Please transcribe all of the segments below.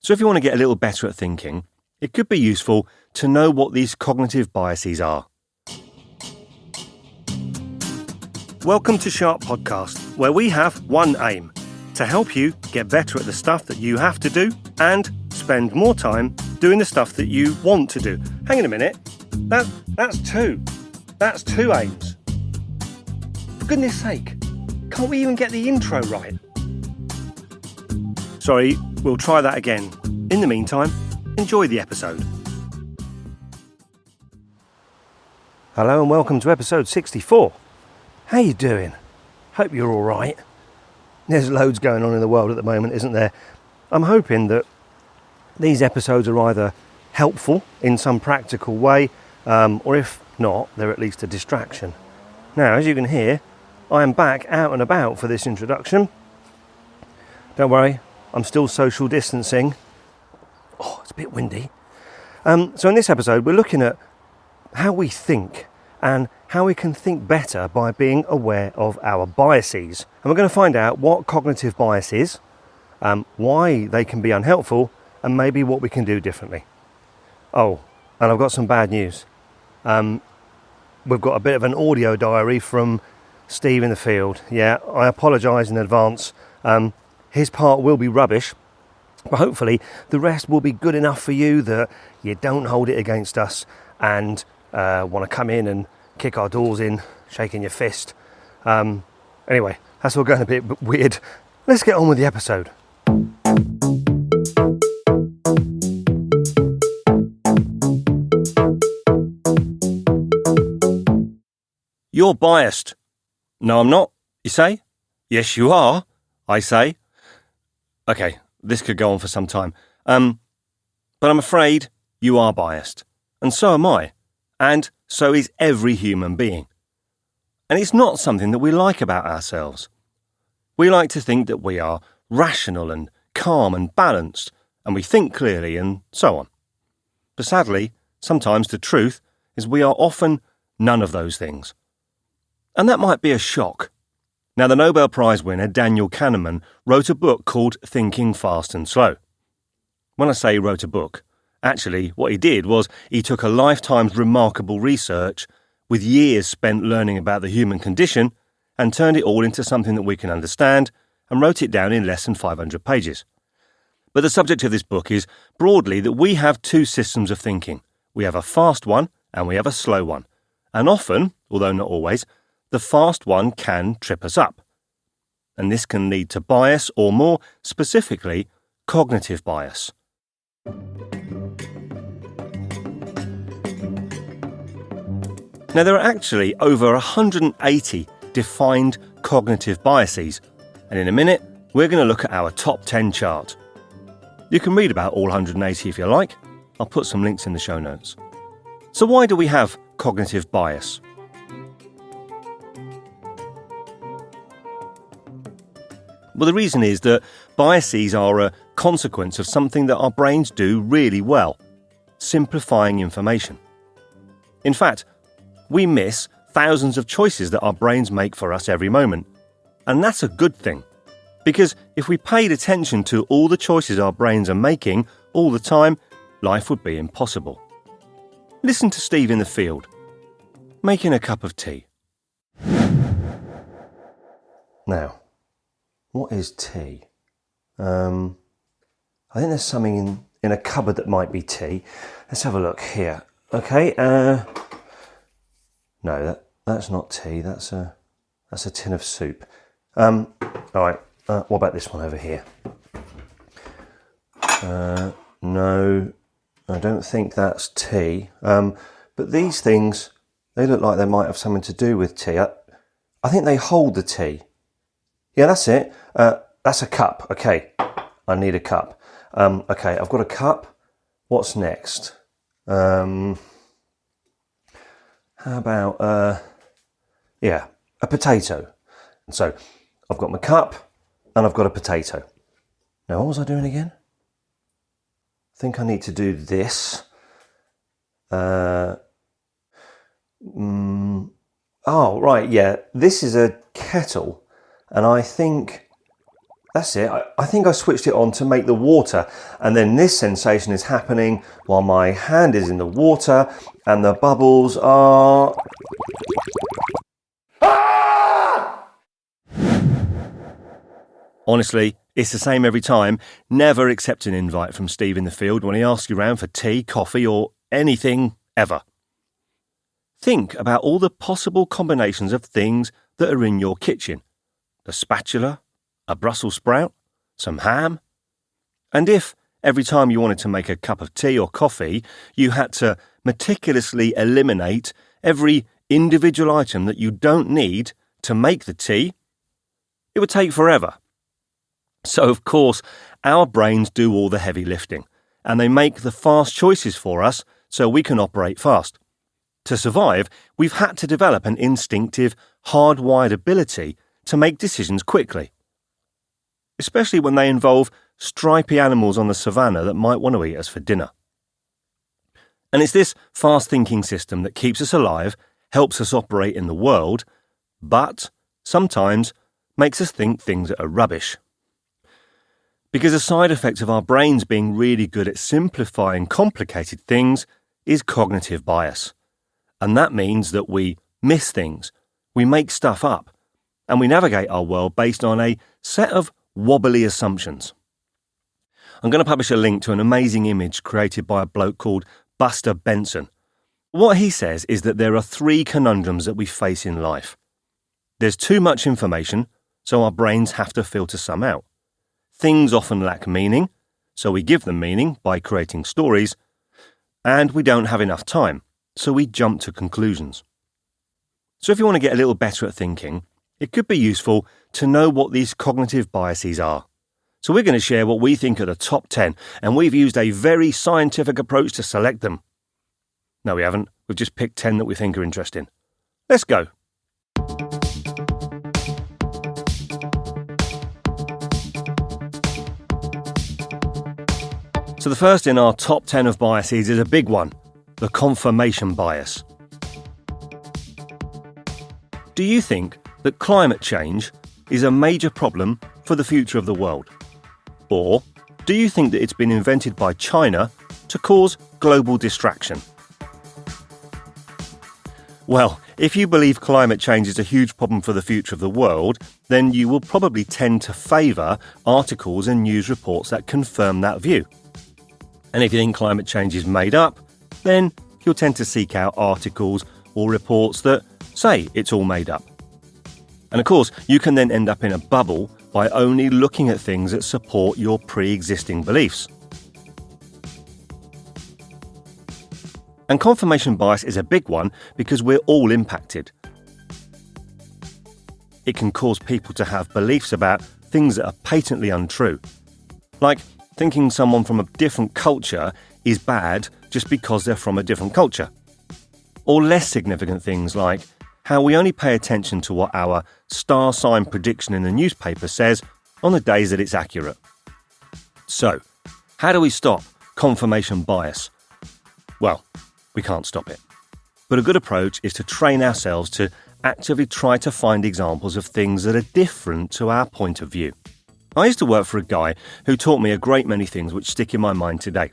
So if you want to get a little better at thinking, it could be useful to know what these cognitive biases are. Welcome to Sharp Podcast, where we have one aim: to help you get better at the stuff that you have to do and spend more time doing the stuff that you want to do. Hang on a minute. That's two. That's two aims. For goodness sake, can't we even get the intro right? Sorry, we'll try that again. In the meantime, enjoy the episode. Hello and welcome to episode 64. How you doing? Hope you're all right. There's loads going on in the world at the moment, isn't there? I'm hoping that these episodes are either helpful in some practical way, or if not, they're at least a distraction. Now, as you can hear, I am back out and about for this introduction. Don't worry, I'm still social distancing. Oh, it's a bit windy. So in this episode, we're looking at how we think and how we can think better by being aware of our biases. And we're going to find out what cognitive bias is, why they can be unhelpful, and maybe what we can do differently. Oh, and I've got some bad news. We've got a bit of an audio diary from Steve in the field. Yeah, I apologise in advance. His part will be rubbish, but hopefully the rest will be good enough for you that you don't hold it against us and want to come in and kick our doors in, shaking your fist. Anyway, that's all going a bit weird. Let's get on with the episode. You're biased. No, I'm not, you say? Yes, you are, I say. Okay, this could go on for some time. But I'm afraid you are biased. And so am I. And so is every human being. And it's not something that we like about ourselves. We like to think that we are rational and calm and balanced, and we think clearly and so on. But sadly, sometimes the truth is we are often none of those things. And that might be a shock. Now, the Nobel Prize winner Daniel Kahneman wrote a book called Thinking Fast and Slow. When I say wrote a book, actually what he did was he took a lifetime's remarkable research with years spent learning about the human condition and turned it all into something that we can understand and wrote it down in less than 500 pages. But the subject of this book is broadly that we have two systems of thinking. We have a fast one and we have a slow one. And often, although not always, the fast one can trip us up. And this can lead to bias, or more specifically, cognitive bias. Now, there are actually over 180 defined cognitive biases, and in a minute, we're going to look at our top 10 chart. You can read about all 180 if you like. I'll put some links in the show notes. So why do we have cognitive bias? Well, the reason is that biases are a consequence of something that our brains do really well: simplifying information. In fact, we miss thousands of choices that our brains make for us every moment. And that's a good thing. Because if we paid attention to all the choices our brains are making all the time, life would be impossible. Listen to Steve in the field, making a cup of tea. Now, what is tea? I think there's something in a cupboard that might be tea. Let's have a look here. Okay, no, that's not tea. That's a tin of soup. All right. What about this one over here? No, I don't think that's tea. But these things, they look like they might have something to do with tea. I think they hold the tea. Yeah, that's it. That's a cup. Okay, I need a cup. Okay, I've got a cup. What's next? How about, a potato. And so I've got my cup and I've got a potato. Now, what was I doing again? I think I need to do this. Oh, right, yeah. This is a kettle. And I think That's it. I think I switched it on to make the water, and then this sensation is happening while my hand is in the water and the bubbles are... Ah! Honestly, it's the same every time. Never accept an invite from Steve in the field when he asks you around for tea, coffee or anything ever. Think about all the possible combinations of things that are in your kitchen. A spatula, a Brussels sprout, some ham. And if, every time you wanted to make a cup of tea or coffee, you had to meticulously eliminate every individual item that you don't need to make the tea, it would take forever. So, of course, our brains do all the heavy lifting, and they make the fast choices for us so we can operate fast. To survive, we've had to develop an instinctive, hardwired ability to make decisions quickly, especially when they involve stripy animals on the savannah that might want to eat us for dinner. And it's this fast-thinking system that keeps us alive, helps us operate in the world, but sometimes makes us think things that are rubbish. Because a side effect of our brains being really good at simplifying complicated things is cognitive bias. And that means that we miss things, we make stuff up, and we navigate our world based on a set of wobbly assumptions. I'm going to publish a link to an amazing image created by a bloke called Buster Benson. What he says is that there are 3 conundrums that we face in life. There's too much information, so our brains have to filter some out. Things often lack meaning, so we give them meaning by creating stories, and we don't have enough time, so we jump to conclusions. So if you want to get a little better at thinking, it could be useful to know what these cognitive biases are. So we're going to share what we think are the top 10, and we've used a very scientific approach to select them. No, we haven't. We've just picked 10 that we think are interesting. Let's go. So the first in our top 10 of biases is a big one, the confirmation bias. Do you think that climate change is a major problem for the future of the world? Or do you think that it's been invented by China to cause global distraction? Well, if you believe climate change is a huge problem for the future of the world, then you will probably tend to favour articles and news reports that confirm that view. And if you think climate change is made up, then you'll tend to seek out articles or reports that say it's all made up. And of course, you can then end up in a bubble by only looking at things that support your pre-existing beliefs. And confirmation bias is a big one because we're all impacted. It can cause people to have beliefs about things that are patently untrue, like thinking someone from a different culture is bad just because they're from a different culture. Or less significant things like how we only pay attention to what our star sign prediction in the newspaper says on the days that it's accurate. So, how do we stop confirmation bias? Well, we can't stop it. But a good approach is to train ourselves to actively try to find examples of things that are different to our point of view. I used to work for a guy who taught me a great many things which stick in my mind today.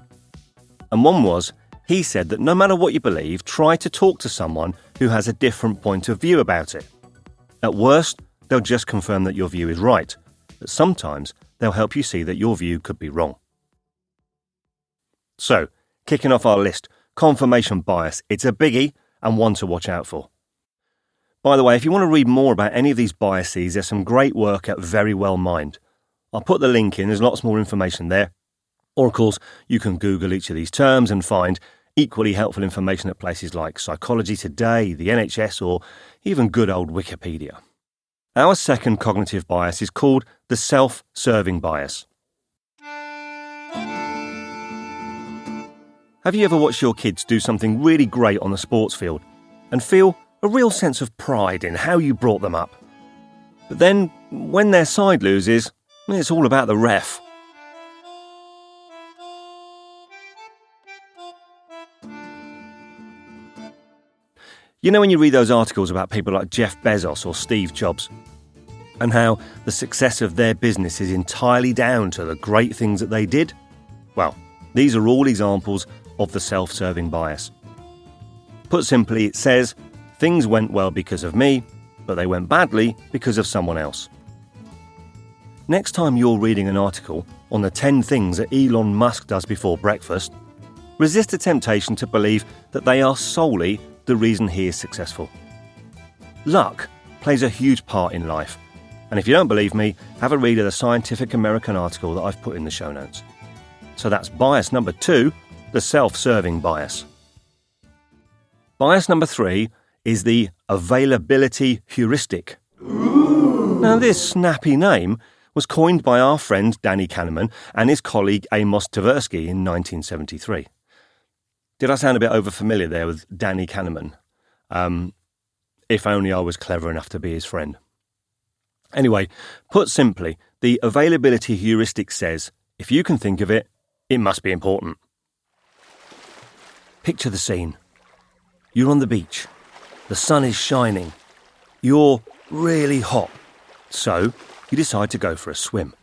And one was, he said that no matter what you believe, try to talk to someone who has a different point of view about it. At worst, they'll just confirm that your view is right, but sometimes they'll help you see that your view could be wrong. So, kicking off our list, confirmation bias. It's a biggie and one to watch out for. By the way, if you want to read more about any of these biases, there's some great work at Very Well Mind. I'll put the link in, there's lots more information there. Or, of course, you can Google each of these terms and find equally helpful information at places like Psychology Today, the NHS, or even good old Wikipedia. Our second cognitive bias is called the self-serving bias. Have you ever watched your kids do something really great on the sports field and feel a real sense of pride in how you brought them up? But then, when their side loses, it's all about the ref. You know when you read those articles about people like Jeff Bezos or Steve Jobs? and how the success of their business is entirely down to the great things that they did? Well, these are all examples of the self-serving bias. Put simply, it says, things went well because of me, but they went badly because of someone else. Next time you're reading an article on the 10 things that Elon Musk does before breakfast, resist the temptation to believe that they are solely the reason he is successful. Luck plays a huge part in life, and if you don't believe me, have a read of the Scientific American article that I've put in the show notes. So that's bias number 2, the self-serving bias. Bias number 3 is the availability heuristic. Now, this snappy name was coined by our friend Danny Kahneman and his colleague Amos Tversky in 1973. Did I sound a bit overfamiliar there with Danny Kahneman? If only I was clever enough to be his friend. Anyway, put simply, the availability heuristic says, if you can think of it, it must be important. Picture the scene. You're on the beach. The sun is shining. You're really hot. So, you decide to go for a swim.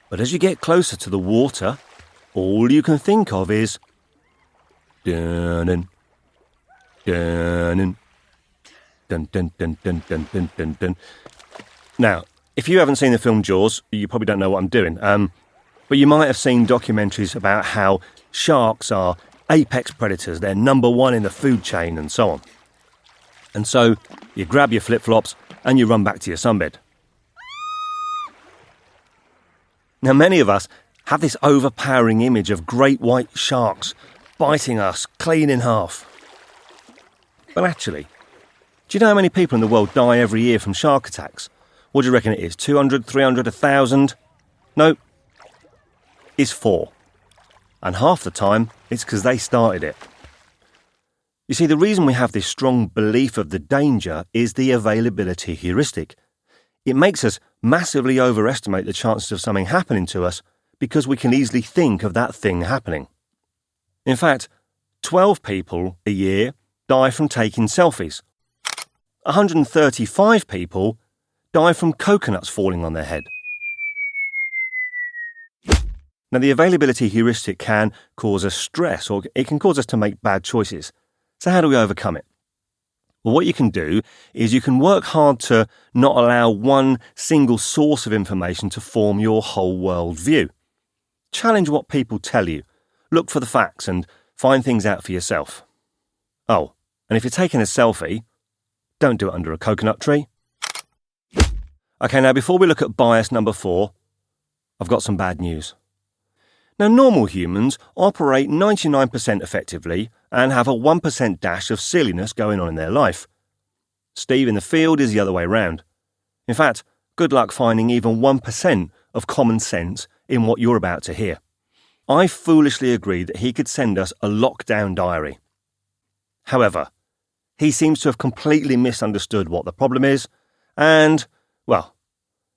But as you get closer to the water, all you can think of is dun dun dun dun dun dun dun dun dun dun. Now, if you haven't seen the film Jaws, you probably don't know what I'm doing. But you might have seen documentaries about how sharks are apex predators. They're number one in the food chain and so on. And so you grab your flip-flops and you run back to your sunbed. Now, many of us have this overpowering image of great white sharks biting us clean in half. But actually, do you know how many people in the world die every year from shark attacks? What do you reckon it is? 200, 300, 1,000? No, it's 4. And half the time, it's because they started it. You see, the reason we have this strong belief of the danger is the availability heuristic. It makes us massively overestimate the chances of something happening to us because we can easily think of that thing happening. In fact, 12 people a year die from taking selfies. 135 people die from coconuts falling on their head. Now, the availability heuristic can cause us stress, or it can cause us to make bad choices. So how do we overcome it? Well, what you can do is you can work hard to not allow one single source of information to form your whole world view. Challenge what people tell you. Look for the facts and find things out for yourself. Oh, and if you're taking a selfie, don't do it under a coconut tree. Okay, now before we look at bias number 4, I've got some bad news. Now, normal humans operate 99% effectively and have a 1% dash of silliness going on in their life. Steve in the field is the other way round. In fact, good luck finding even 1% of common sense in what you're about to hear. I foolishly agreed that he could send us a lockdown diary. However, he seems to have completely misunderstood what the problem is, and, well,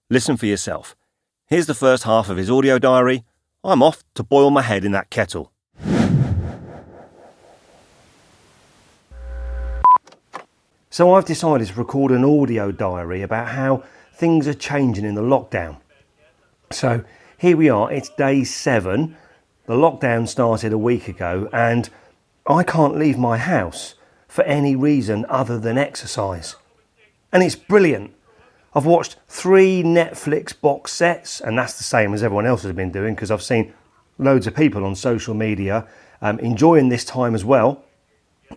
listen for yourself. Here's the first half of his audio diary. I'm off to boil my head in that kettle. So I've decided to record an audio diary about how things are changing in the lockdown. So here we are, it's day 7. The lockdown started a week ago and I can't leave my house for any reason other than exercise. And it's brilliant. I've watched 3 Netflix box sets, and that's the same as everyone else has been doing because I've seen loads of people on social media enjoying this time as well.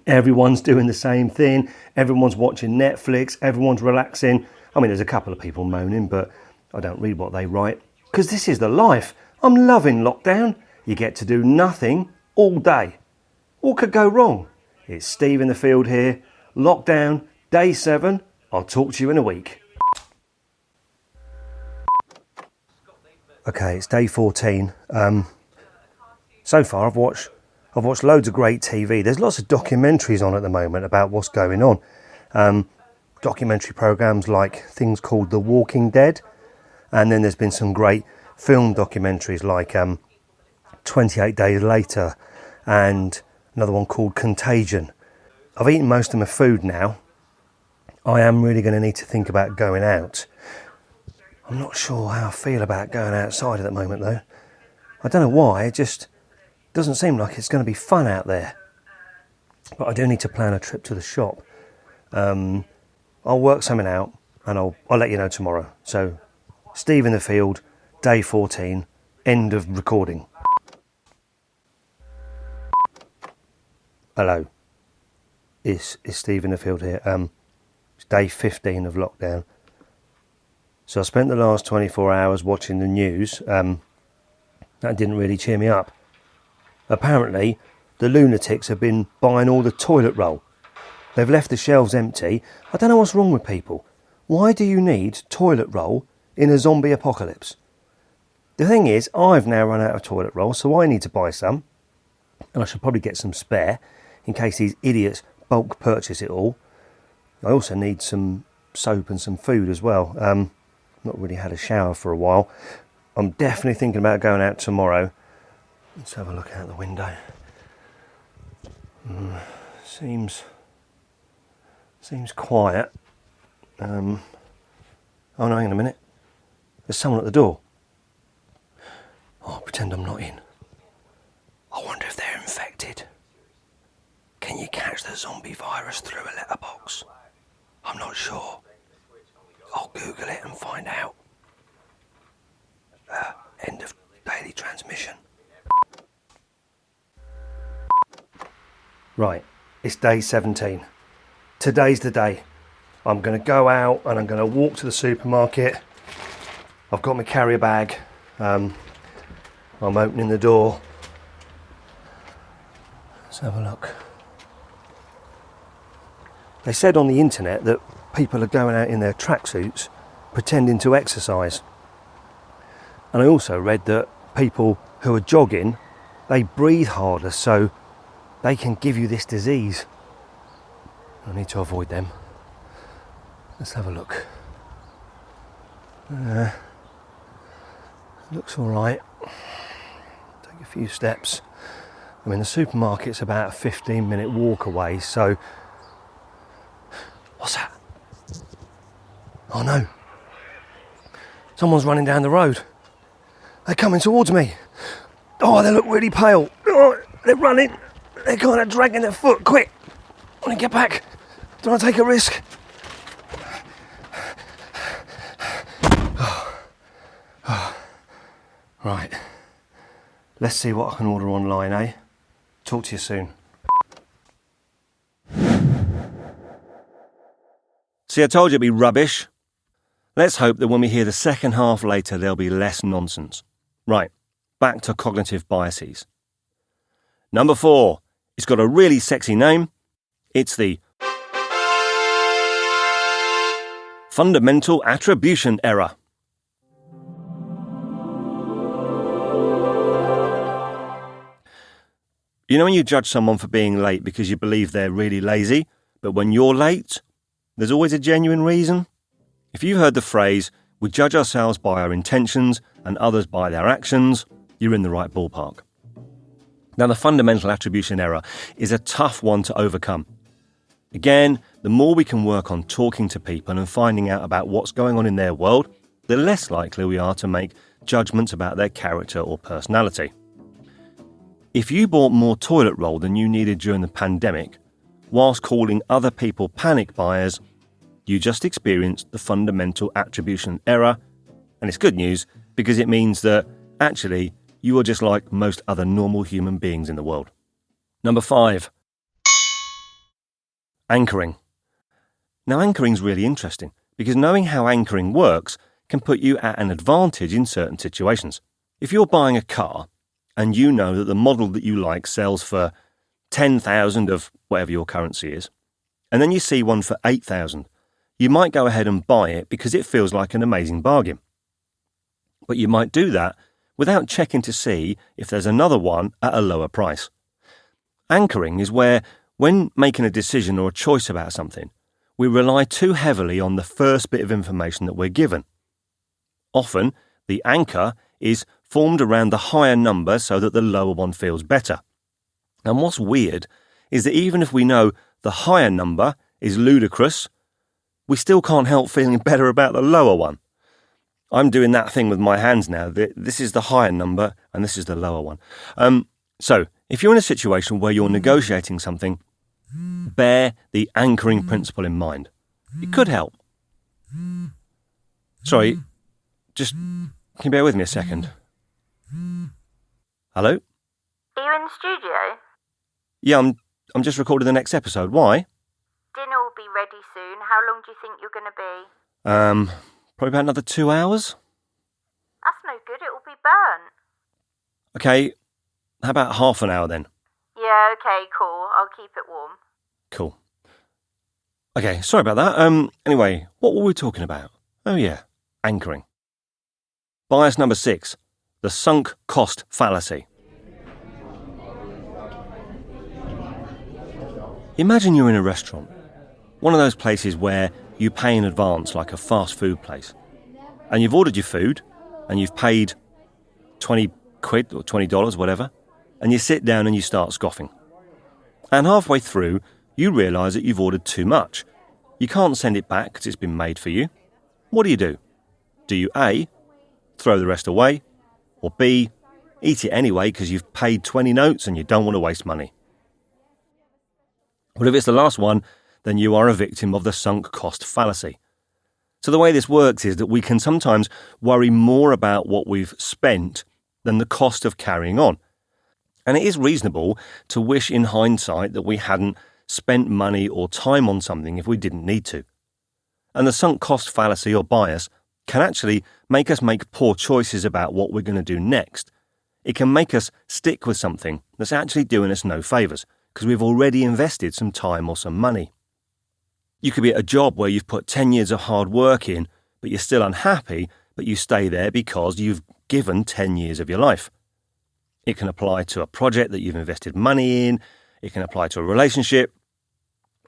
Everyone's doing the same thing. Everyone's watching Netflix. Everyone's relaxing. I mean, there's a couple of people moaning, but I don't read what they write because this is the life. I'm loving lockdown. You get to do nothing all day. What could go wrong? It's Steve in the field here. Lockdown, day 7. I'll talk to you in a week. Okay, it's day 14. So far, I've watched loads of great TV. There's lots of documentaries on at the moment about what's going on. Documentary programs like things called The Walking Dead, and then there's been some great film documentaries like 28 Days Later, and another one called Contagion. I've eaten most of my food now. I am really going to need to think about going out. I'm not sure how I feel about going outside at the moment though. I don't know why, it just doesn't seem like it's going to be fun out there. But I do need to plan a trip to the shop. I'll work something out and I'll let you know tomorrow. So, Steve in the field, day 14, end of recording. Hello, it's Steve in the field here. It's day 15 of lockdown. So I spent the last 24 hours watching the news. That didn't really cheer me up. Apparently, the lunatics have been buying all the toilet roll. They've left the shelves empty. I don't know what's wrong with people. Why do you need toilet roll in a zombie apocalypse? The thing is, I've now run out of toilet roll, so I need to buy some. And I should probably get some spare, in case these idiots bulk purchase it all. I also need some soap and some food as well. Not really had a shower for a while. I'm definitely thinking about going out tomorrow. Let's have a look out the window. Seems quiet. Oh no, hang on a minute. There's someone at the door. Oh, I'll pretend I'm not in. I wonder if they're infected. Can you catch the zombie virus through a letterbox? I'm not sure. I'll Google it and find out. End of daily transmission. Right, it's day 17. Today's the day. I'm going to go out and I'm going to walk to the supermarket. I've got my carrier bag. I'm opening the door. Let's have a look. They said on the internet that people are going out in their tracksuits pretending to exercise. And I also read that people who are jogging, they breathe harder so they can give you this disease. I need to avoid them. Let's have a look. Looks alright. Take a few steps. I mean, the supermarket's about a 15-minute walk away, so... What's that? Oh no. Someone's running down the road. They're coming towards me. Oh, they look really pale. Oh, they're running. They're kind of dragging their foot. Quick. I want to get back. Don't want to take a risk. Right. Let's see what I can order online, eh? Talk to you soon. See, I told you it'd be rubbish. Let's hope that when we hear the second half later, there'll be less nonsense. Right, back to cognitive biases. Number 4. It's got a really sexy name. It's the fundamental attribution error. You know when you judge someone for being late because you believe they're really lazy, but when you're late, there's always a genuine reason? If you've heard the phrase, we judge ourselves by our intentions and others by their actions, you're in the right ballpark. Now, the fundamental attribution error is a tough one to overcome. Again, the more we can work on talking to people and finding out about what's going on in their world, the less likely we are to make judgments about their character or personality. If you bought more toilet roll than you needed during the pandemic, whilst calling other people panic buyers, you just experienced the fundamental attribution error, and it's good news because it means that, actually, you are just like most other normal human beings in the world. Number 5. Anchoring. Now, anchoring's really interesting because knowing how anchoring works can put you at an advantage in certain situations. If you're buying a car and you know that the model that you like sells for 10,000 of whatever your currency is, and then you see one for 8,000, you might go ahead and buy it because it feels like an amazing bargain. But you might do that without checking to see if there's another one at a lower price. Anchoring is where, when making a decision or a choice about something, we rely too heavily on the first bit of information that we're given. Often, the anchor is formed around the higher number so that the lower one feels better. And what's weird is that even if we know the higher number is ludicrous, we still can't help feeling better about the lower one. I'm doing that thing with my hands now. This is the higher number and this is the lower one. So, if you're in a situation where you're negotiating something, bear the anchoring principle in mind. It could help. Sorry, just can you bear with me a second? Hello? Are you in the studio? Yeah, I'm just recording the next episode. Why? Dinner will be ready soon. How long do you think you're going to be? Probably about another 2 hours. That's no good. It will be burnt. Okay, how about half an hour then? Yeah, okay, cool. I'll keep it warm. Cool. Okay, sorry about that. Anyway, what were we talking about? Oh yeah, anchoring. Bias number 6, the sunk cost fallacy. Imagine you're in a restaurant, one of those places where you pay in advance like a fast food place, and you've ordered your food and you've paid 20 quid or $20, whatever, and you sit down and you start scoffing. And halfway through, you realise that you've ordered too much. You can't send it back because it's been made for you. What do? Do you A, throw the rest away, or B, eat it anyway because you've paid 20 notes and you don't want to waste money? Well, if it's the last one, then you are a victim of the sunk cost fallacy. So the way this works is that we can sometimes worry more about what we've spent than the cost of carrying on. And it is reasonable to wish in hindsight that we hadn't spent money or time on something if we didn't need to. And the sunk cost fallacy or bias can actually make us make poor choices about what we're going to do next. It can make us stick with something that's actually doing us no favours because we've already invested some time or some money. You could be at a job where you've put 10 years of hard work in, but you're still unhappy, but you stay there because you've given 10 years of your life. It can apply to a project that you've invested money in. It can apply to a relationship.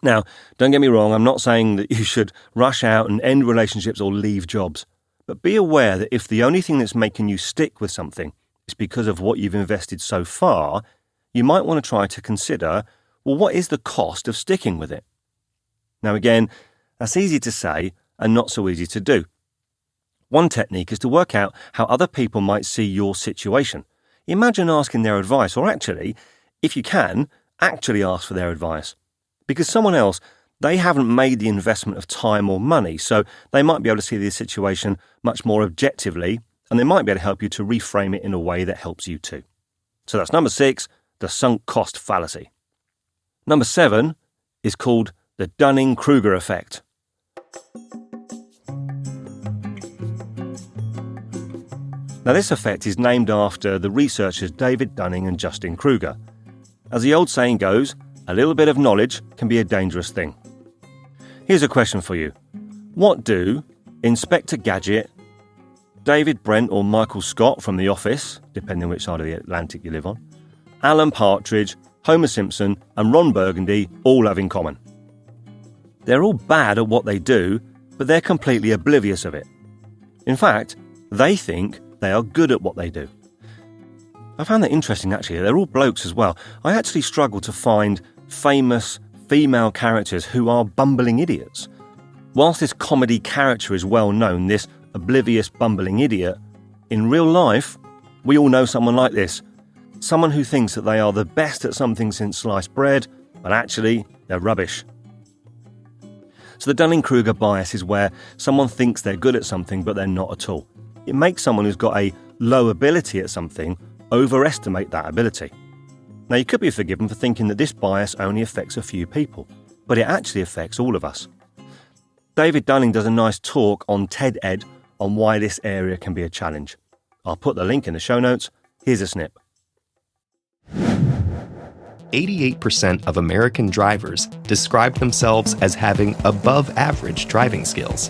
Now, don't get me wrong, I'm not saying that you should rush out and end relationships or leave jobs. But be aware that if the only thing that's making you stick with something is because of what you've invested so far, you might want to try to consider, well, what is the cost of sticking with it? Now again, that's easy to say and not so easy to do. One technique is to work out how other people might see your situation. Imagine asking their advice, or actually, if you can, actually ask for their advice. Because someone else, they haven't made the investment of time or money, so they might be able to see the situation much more objectively, and they might be able to help you to reframe it in a way that helps you too. So that's number 6, the sunk cost fallacy. Number 7 is called the Dunning-Kruger effect. Now this effect is named after the researchers David Dunning and Justin Kruger. As the old saying goes, a little bit of knowledge can be a dangerous thing. Here's a question for you. What do Inspector Gadget, David Brent or Michael Scott from The Office, depending on which side of the Atlantic you live on, Alan Partridge, Homer Simpson and Ron Burgundy all have in common? They're all bad at what they do, but they're completely oblivious of it. In fact, they think they are good at what they do. I found that interesting actually. They're all blokes as well. I actually struggle to find famous female characters who are bumbling idiots. Whilst this comedy character is well known, this oblivious bumbling idiot, in real life, we all know someone like this. Someone who thinks that they are the best at something since sliced bread, but actually they're rubbish. So the Dunning-Kruger bias is where someone thinks they're good at something but they're not at all. It makes someone who's got a low ability at something overestimate that ability. Now you could be forgiven for thinking that this bias only affects a few people, but it actually affects all of us. David Dunning does a nice talk on TED-Ed on why this area can be a challenge. I'll put the link in the show notes. Here's a snip. 88% of American drivers describe themselves as having above-average driving skills.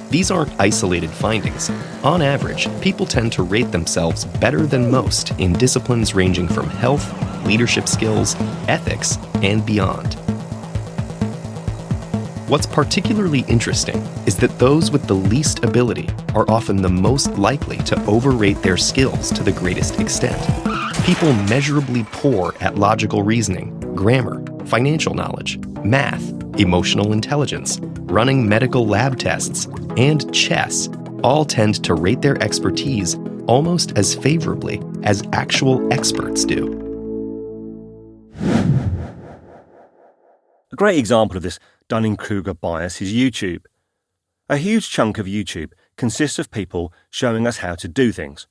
These aren't isolated findings. On average, people tend to rate themselves better than most in disciplines ranging from health, leadership skills, ethics, and beyond. What's particularly interesting is that those with the least ability are often the most likely to overrate their skills to the greatest extent. People measurably poor at logical reasoning, grammar, financial knowledge, math, emotional intelligence, running medical lab tests, and chess all tend to rate their expertise almost as favorably as actual experts do. A great example of this Dunning-Kruger bias is YouTube. A huge chunk of YouTube consists of people showing us how to do things.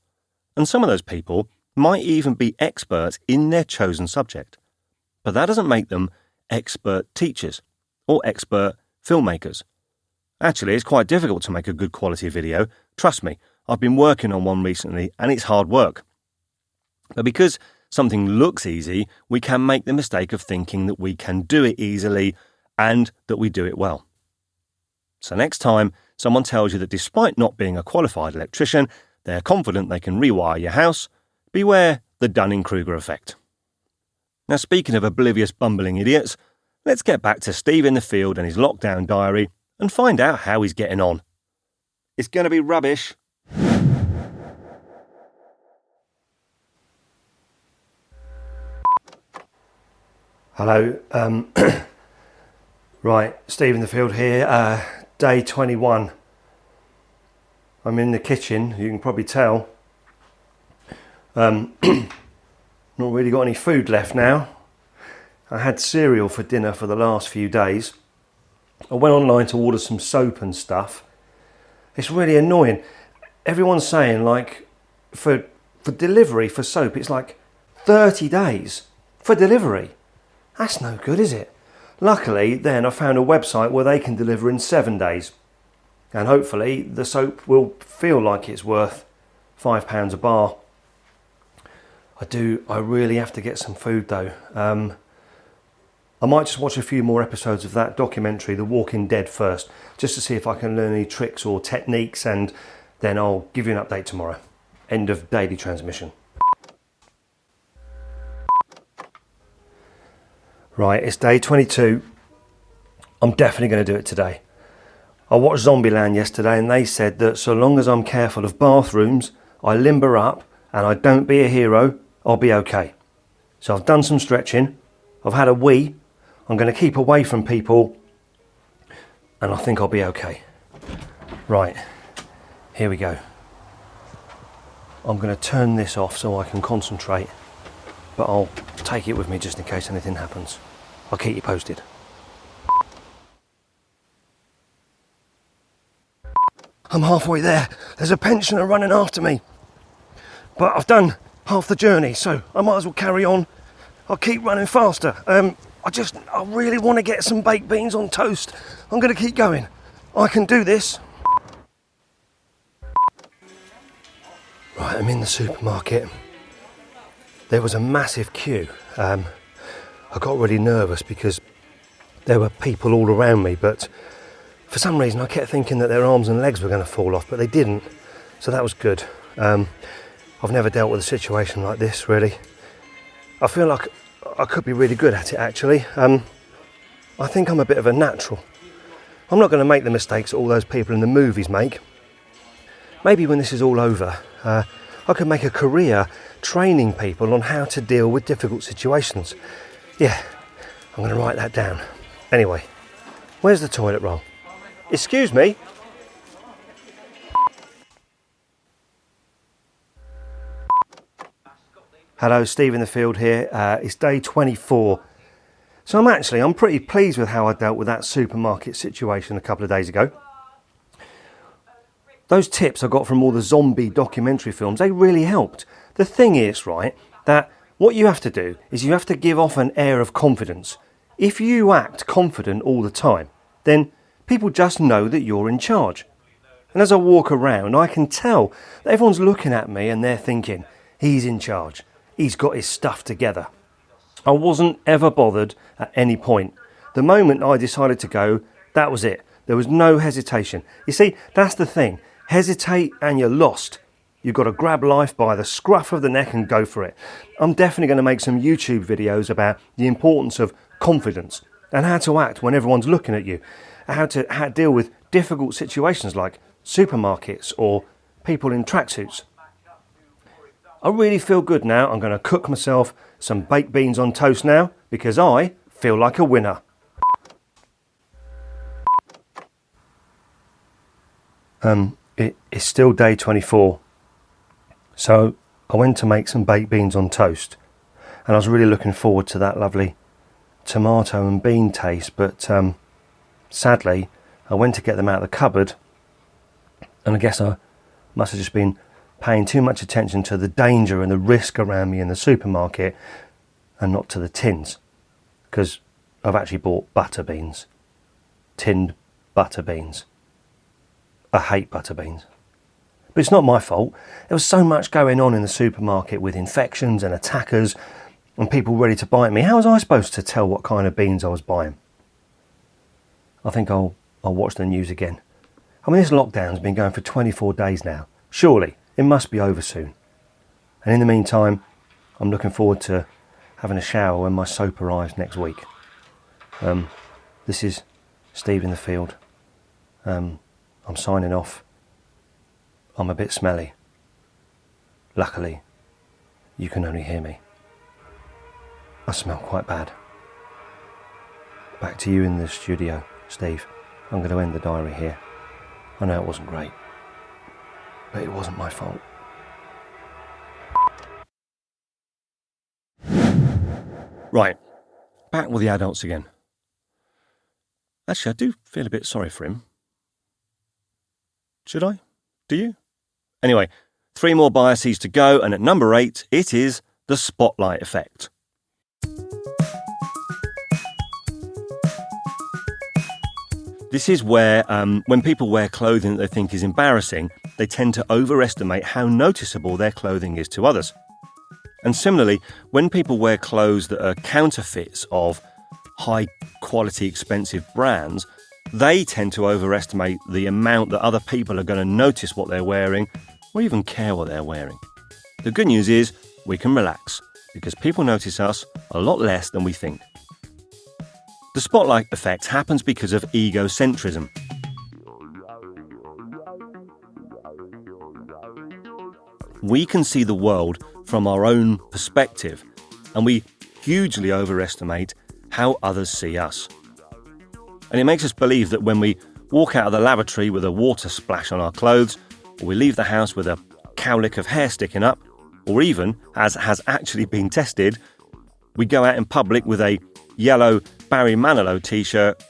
And some of those people might even be experts in their chosen subject. But that doesn't make them expert teachers or expert filmmakers. Actually, it's quite difficult to make a good quality video. Trust me, I've been working on one recently and it's hard work. But because something looks easy, we can make the mistake of thinking that we can do it easily and that we do it well. So next time someone tells you that despite not being a qualified electrician, they're confident they can rewire your house, beware the Dunning-Kruger effect. Now, speaking of oblivious bumbling idiots, let's get back to Steve in the field and his lockdown diary and find out how he's getting on. It's going to be rubbish. Hello. Right, Steve in the field here. Day 21. I'm in the kitchen, you can probably tell. Not really got any food left now. I had cereal for dinner for the last few days. I went online to order some soap and stuff. It's really annoying. Everyone's saying like for delivery for soap it's like 30 days for delivery. That's no good, is it? Luckily then I found a website where they can deliver in 7 days. And hopefully the soap will feel like it's worth £5 a bar. I really have to get some food though. I might just watch a few more episodes of that documentary, The Walking Dead, first, just to see if I can learn any tricks or techniques, and then I'll give you an update tomorrow. End of daily transmission. Right, it's day 22. I'm definitely going to do it today. I watched Zombieland yesterday and they said that so long as I'm careful of bathrooms, I limber up and I don't be a hero, I'll be okay. So I've done some stretching, I've had a wee, I'm going to keep away from people and I think I'll be okay. Right, here we go. I'm going to turn this off so I can concentrate, but I'll take it with me just in case anything happens. I'll keep you posted. I'm halfway there. There's a pensioner running after me. But I've done half the journey, so I might as well carry on. I'll keep running faster. I really want to get some baked beans on toast. I'm going to keep going. I can do this. Right, I'm in the supermarket. There was a massive queue. I got really nervous because there were people all around me, but for some reason I kept thinking that their arms and legs were going to fall off, but they didn't. So that was good. I've never dealt with a situation like this, really. I feel like I could be really good at it, actually. I think I'm a bit of a natural. I'm not going to make the mistakes that all those people in the movies make. Maybe when this is all over, I could make a career training people on how to deal with difficult situations. Yeah, I'm going to write that down. Anyway, where's the toilet roll? Excuse me? Hello, Steve in the field here. It's day 24. So I'm pretty pleased with how I dealt with that supermarket situation a couple of days ago. Those tips I got from all the zombie documentary films, they really helped. The thing is, right, that what you have to do is you have to give off an air of confidence. If you act confident all the time, then people just know that you're in charge. And as I walk around, I can tell that everyone's looking at me and they're thinking, he's in charge. He's got his stuff together. I wasn't ever bothered at any point. The moment I decided to go, that was it. There was no hesitation. You see, that's the thing. Hesitate and you're lost. You've got to grab life by the scruff of the neck and go for it. I'm definitely going to make some YouTube videos about the importance of confidence and how to act when everyone's looking at you. How to deal with difficult situations like supermarkets or people in tracksuits. I really feel good now. I'm going to cook myself some baked beans on toast now because I feel like a winner. It's still day 24. So I went to make some baked beans on toast, and I was really looking forward to that lovely tomato and bean taste, but sadly I went to get them out of the cupboard, and I guess I must have just been paying too much attention to the danger and the risk around me in the supermarket and not to the tins, because I've actually bought butter beans, tinned butter beans. I hate butter beans. But it's not my fault. There was so much going on in the supermarket with infections and attackers and people ready to bite me. How was I supposed to tell what kind of beans I was buying? I think I'll watch the news again. I mean, this lockdown's been going for 24 days now. Surely it must be over soon. And in the meantime, I'm looking forward to having a shower when my soap arrives next week. This is Steve in the field. I'm signing off. I'm a bit smelly. Luckily, you can only hear me. I smell quite bad. Back to you in the studio, Steve. I'm going to end the diary here. I know it wasn't great, but it wasn't my fault. Right, back with the adults again. Actually, I do feel a bit sorry for him. Should I? Do you? Anyway, 3 more biases to go, and at number 8, it is the spotlight effect. This is where, when people wear clothing that they think is embarrassing, they tend to overestimate how noticeable their clothing is to others. And similarly, when people wear clothes that are counterfeits of high-quality, expensive brands, they tend to overestimate the amount that other people are going to notice what they're wearing or even care what they're wearing. The good news is we can relax because people notice us a lot less than we think. The spotlight effect happens because of egocentrism. We can see the world from our own perspective, and we hugely overestimate how others see us. And it makes us believe that when we walk out of the lavatory with a water splash on our clothes, or we leave the house with a cowlick of hair sticking up, or even, as has actually been tested, we go out in public with a yellow Barry Manilow t-shirt.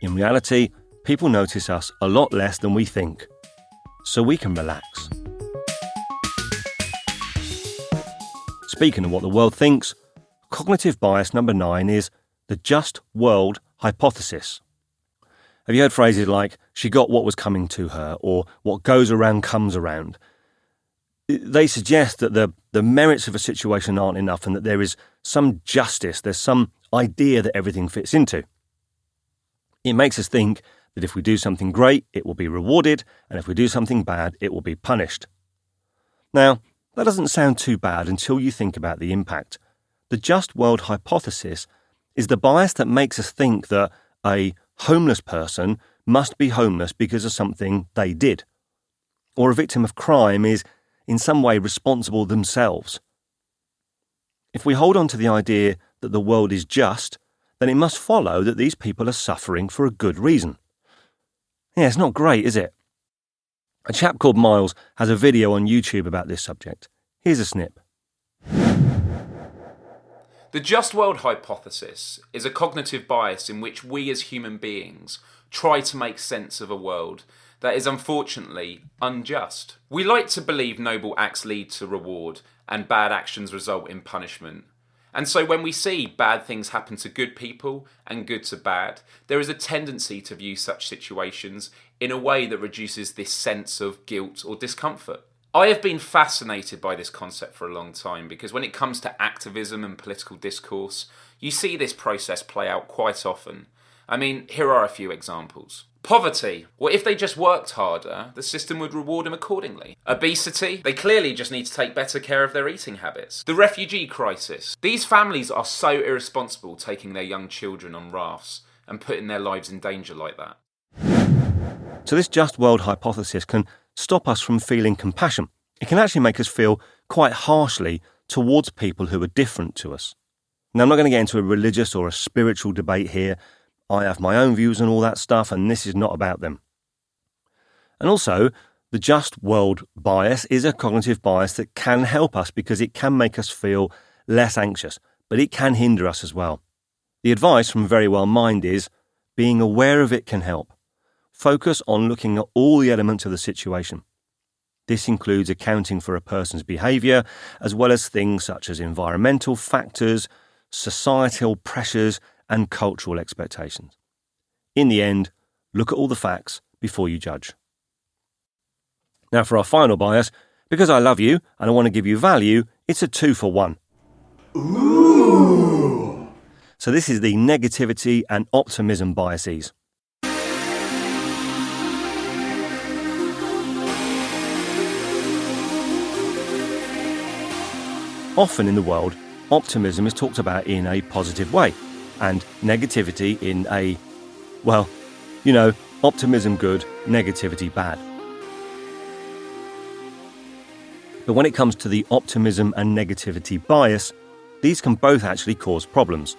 In reality, people notice us a lot less than we think, so we can relax. Speaking of what the world thinks, cognitive bias number 9 is the just world hypothesis. Have you heard phrases like, she got what was coming to her, or what goes around comes around? They suggest that the merits of a situation aren't enough and that there is some justice, there's some idea that everything fits into. It makes us think that if we do something great, it will be rewarded, and if we do something bad, it will be punished. Now, that doesn't sound too bad until you think about the impact. The just world hypothesis is the bias that makes us think that a homeless person must be homeless because of something they did, or a victim of crime is in some way responsible themselves. If we hold on to the idea that the world is just, then it must follow that these people are suffering for a good reason. Yeah, it's not great, is it? A chap called Miles has a video on YouTube about this subject. Here's a snip. The just world hypothesis is a cognitive bias in which we as human beings try to make sense of a world that is unfortunately unjust. We like to believe noble acts lead to reward and bad actions result in punishment. And so when we see bad things happen to good people and good to bad, there is a tendency to view such situations in a way that reduces this sense of guilt or discomfort. I have been fascinated by this concept for a long time because when it comes to activism and political discourse, you see this process play out quite often. I mean, here are a few examples. Poverty. Well, if they just worked harder, the system would reward them accordingly. Obesity. They clearly just need to take better care of their eating habits. The refugee crisis. These families are so irresponsible taking their young children on rafts and putting their lives in danger like that. So this just world hypothesis can stop us from feeling compassion. It can actually make us feel quite harshly towards people who are different to us. Now, I'm not going to get into a religious or a spiritual debate here. I have my own views on all that stuff, and this is not about them. And also, the just world bias is a cognitive bias that can help us because it can make us feel less anxious, but it can hinder us as well. The advice from Very Well Mind is, being aware of it can help. Focus on looking at all the elements of the situation. This includes accounting for a person's behaviour, as well as things such as environmental factors, societal pressures, and cultural expectations. In the end, look at all the facts before you judge. Now for our final bias, because I love you and I want to give you value, it's a 2-for-1. Ooh! So this is the negativity and optimism biases. Often in the world, optimism is talked about in a positive way, and negativity in a, well, you know, optimism good, negativity bad. But when it comes to the optimism and negativity bias, these can both actually cause problems.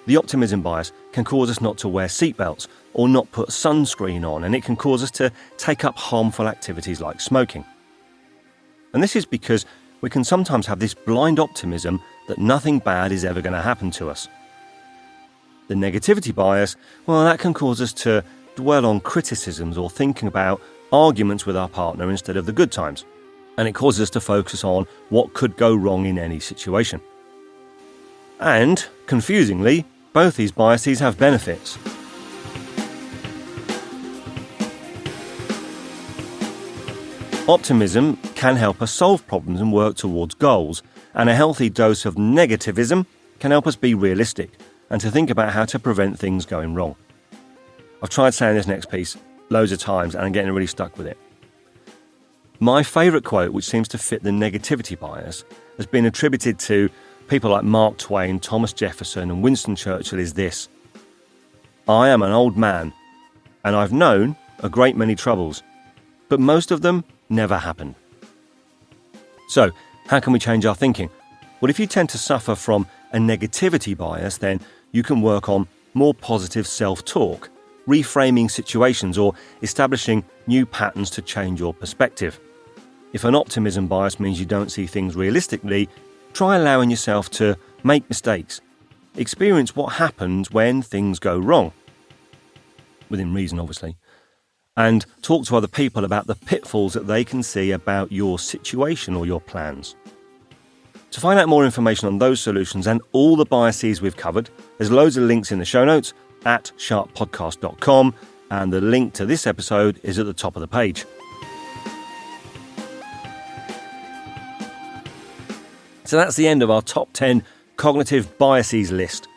The optimism bias can cause us not to wear seatbelts or not put sunscreen on, and it can cause us to take up harmful activities like smoking. And this is because we can sometimes have this blind optimism that nothing bad is ever going to happen to us. The negativity bias, well, that can cause us to dwell on criticisms or thinking about arguments with our partner instead of the good times. And it causes us to focus on what could go wrong in any situation. And, confusingly, both these biases have benefits. Optimism can help us solve problems and work towards goals, and a healthy dose of negativism can help us be realistic and to think about how to prevent things going wrong. I've tried saying this next piece loads of times and I'm getting really stuck with it. My favourite quote, which seems to fit the negativity bias, has been attributed to people like Mark Twain, Thomas Jefferson and Winston Churchill is this: I am an old man and I've known a great many troubles, but most of them never happened. So, how can we change our thinking? Well, if you tend to suffer from a negativity bias, then you can work on more positive self-talk, reframing situations or establishing new patterns to change your perspective. If an optimism bias means you don't see things realistically, try allowing yourself to make mistakes. Experience what happens when things go wrong. Within reason, obviously. And talk to other people about the pitfalls that they can see about your situation or your plans. To find out more information on those solutions and all the biases we've covered, there's loads of links in the show notes at sharppodcast.com, and the link to this episode is at the top of the page. So that's the end of our top 10 cognitive biases list.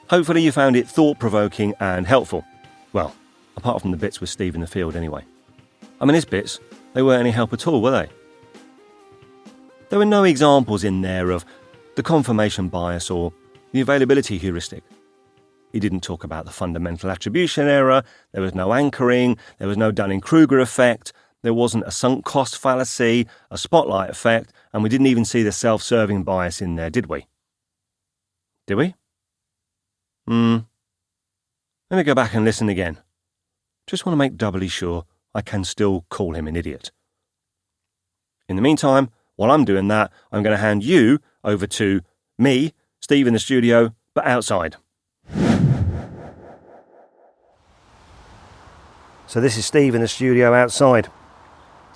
Hopefully you found it thought-provoking and helpful. Well, apart from the bits with Steve in the field anyway. I mean, his bits, they weren't any help at all, were they? There were no examples in there of the confirmation bias or the availability heuristic. He didn't talk about the fundamental attribution error, there was no anchoring, there was no Dunning-Kruger effect, there wasn't a sunk cost fallacy, a spotlight effect, and we didn't even see the self-serving bias in there, did we? Did we? Let me go back and listen again. Just want to make doubly sure I can still call him an idiot. In the meantime, while I'm doing that, I'm going to hand you over to me, Steve in the studio, but outside. So this is Steve in the studio outside.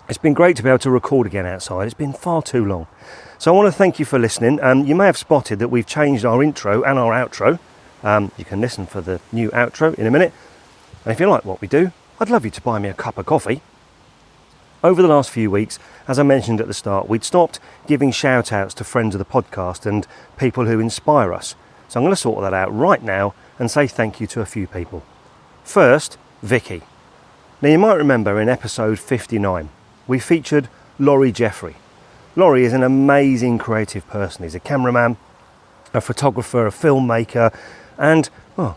It's been great to be able to record again outside. It's been far too long. So I want to thank you for listening. You may have spotted that we've changed our intro and our outro. You can listen for the new outro in a minute. And if you like what we do, I'd love you to buy me a cup of coffee. Over the last few weeks, as I mentioned at the start, we'd stopped giving shout outs to friends of the podcast and people who inspire us. So I'm going to sort that out right now and say thank you to a few people. First, Vicky. Now you might remember in episode 59, we featured Laurie Jeffrey. Laurie is an amazing creative person. He's a cameraman, a photographer, a filmmaker, and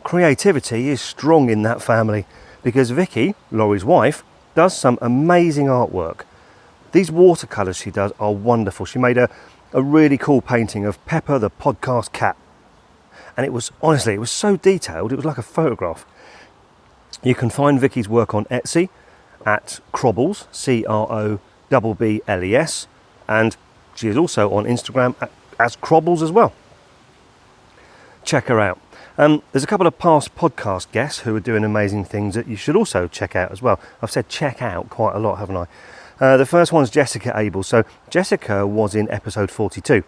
creativity is strong in that family because Vicky, Laurie's wife, does some amazing artwork. These watercolours she does are wonderful. She made a really cool painting of Pepper the podcast cat. And it was so detailed, it was like a photograph. You can find Vicky's work on Etsy, at Crobbles, CROBBLES, and she is also on Instagram as Crobbles as well. Check her out. There's a couple of past podcast guests who are doing amazing things that you should also check out as well. I've said check out quite a lot, haven't I? The first one's Jessica Abel. So Jessica was in episode 42,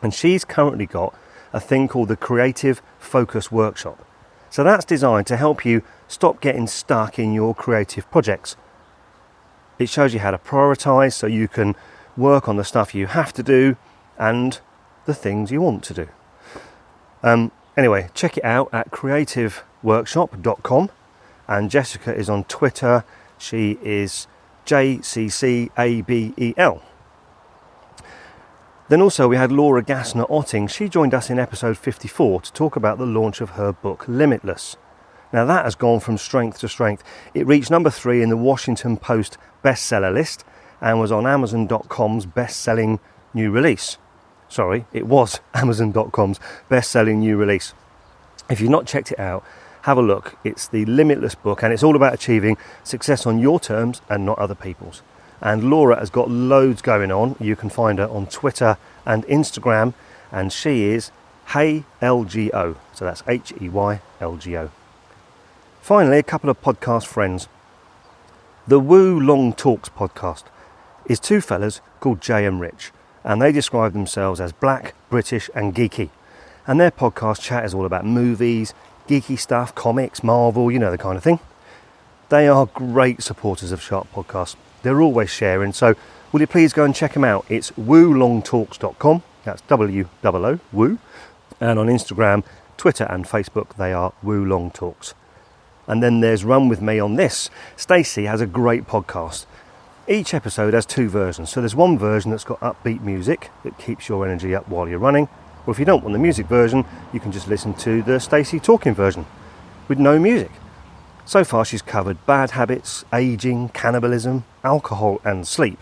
and she's currently got a thing called the Creative Focus Workshop. So that's designed to help you stop getting stuck in your creative projects. It shows you how to prioritise so you can work on the stuff you have to do and the things you want to do. Anyway, check it out at creativeworkshop.com, and Jessica is on Twitter. She is JCCABEL. Then also we had Laura Gassner-Otting. She joined us in episode 54 to talk about the launch of her book Limitless. Now that has gone from strength to strength. It reached number 3 in the Washington Post bestseller list and was on Amazon.com's best-selling new release. Sorry, it was Amazon.com's best-selling new release. If you've not checked it out, have a look. It's the Limitless book, and it's all about achieving success on your terms and not other people's. And Laura has got loads going on. You can find her on Twitter and Instagram, and she is HeyLGO. So that's HeyLGO. Finally, a couple of podcast friends. The Woo Long Talks podcast is two fellas called Jay and Rich, and they describe themselves as black, British and geeky. And their podcast chat is all about movies, geeky stuff, comics, Marvel, you know, the kind of thing. They are great supporters of Sharp Podcast. They're always sharing, so will you please go and check them out? It's woolongtalks.com, that's W-O-O, woo. And on Instagram, Twitter and Facebook, they are Woo Long Talks. And then there's Run With Me on This. Stacey has a great podcast. Each episode has 2 versions. So there's one version that's got upbeat music that keeps your energy up while you're running. Or if you don't want the music version, you can just listen to the Stacey talking version with no music. So far she's covered bad habits, ageing, cannibalism, alcohol and sleep.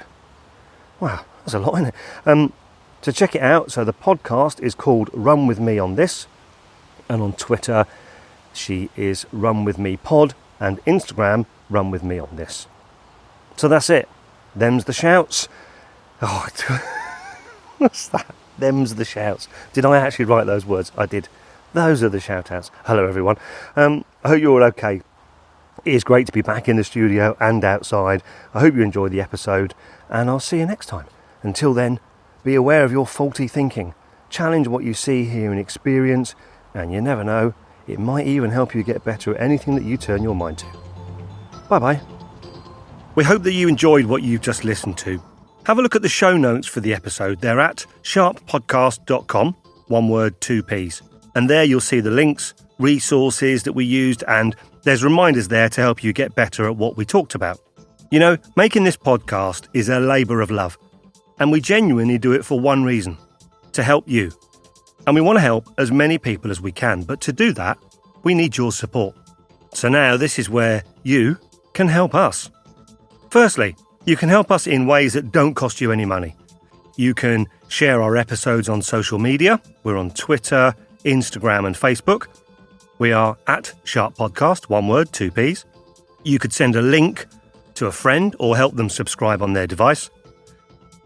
Wow, that's a lot, isn't it? So check it out. So the podcast is called Run With Me on This. And on Twitter, she is Run With Me Pod, and Instagram, Run With Me on This. So that's it. Them's the shouts. Oh, what's that? Them's the shouts. Did I actually write those words? I did. Those are the shout outs. Hello everyone. I hope you're all okay. It is great to be back in the studio and outside. I hope you enjoyed the episode, and I'll see you next time. Until then, be aware of your faulty thinking. Challenge what you see, hear and experience, and you never know, it might even help you get better at anything that you turn your mind to. Bye-bye. We hope that you enjoyed what you've just listened to. Have a look at the show notes for the episode. They're at sharppodcast.com, one word, 2 Ps. And there you'll see the links, resources that we used, and there's reminders there to help you get better at what we talked about. You know, making this podcast is a labour of love, and we genuinely do it for one reason, to help you. And we want to help as many people as we can, but to do that, we need your support. So now this is where you can help us. Firstly, you can help us in ways that don't cost you any money. You can share our episodes on social media. We're on Twitter, Instagram and Facebook. We are at Sharp Podcast, one word, 2 Ps. You could send a link to a friend or help them subscribe on their device.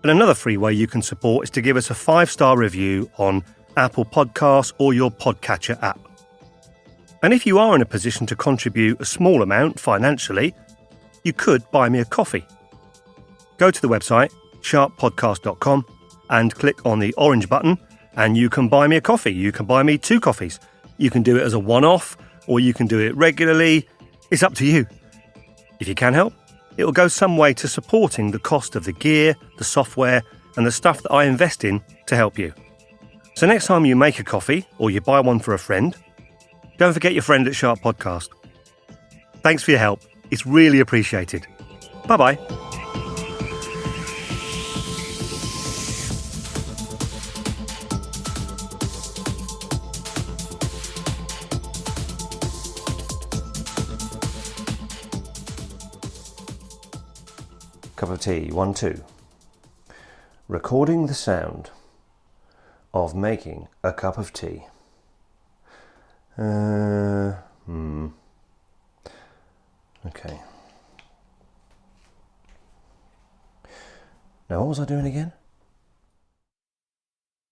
And another free way you can support is to give us a 5-star review on Apple Podcasts or your podcatcher app. And if you are in a position to contribute a small amount financially, you could buy me a coffee. Go to the website, sharppodcast.com, and click on the orange button, and you can buy me a coffee. You can buy me 2 coffees. You can do it as a one-off, or you can do it regularly. It's up to you. If you can help, it will go some way to supporting the cost of the gear, the software, and the stuff that I invest in to help you. So next time you make a coffee, or you buy one for a friend, don't forget your friend at Sharp Podcast. Thanks for your help. It's really appreciated. Bye-bye. Cup of tea, 1, 2. Recording the sound of making a cup of tea. Okay. Now, what was I doing again?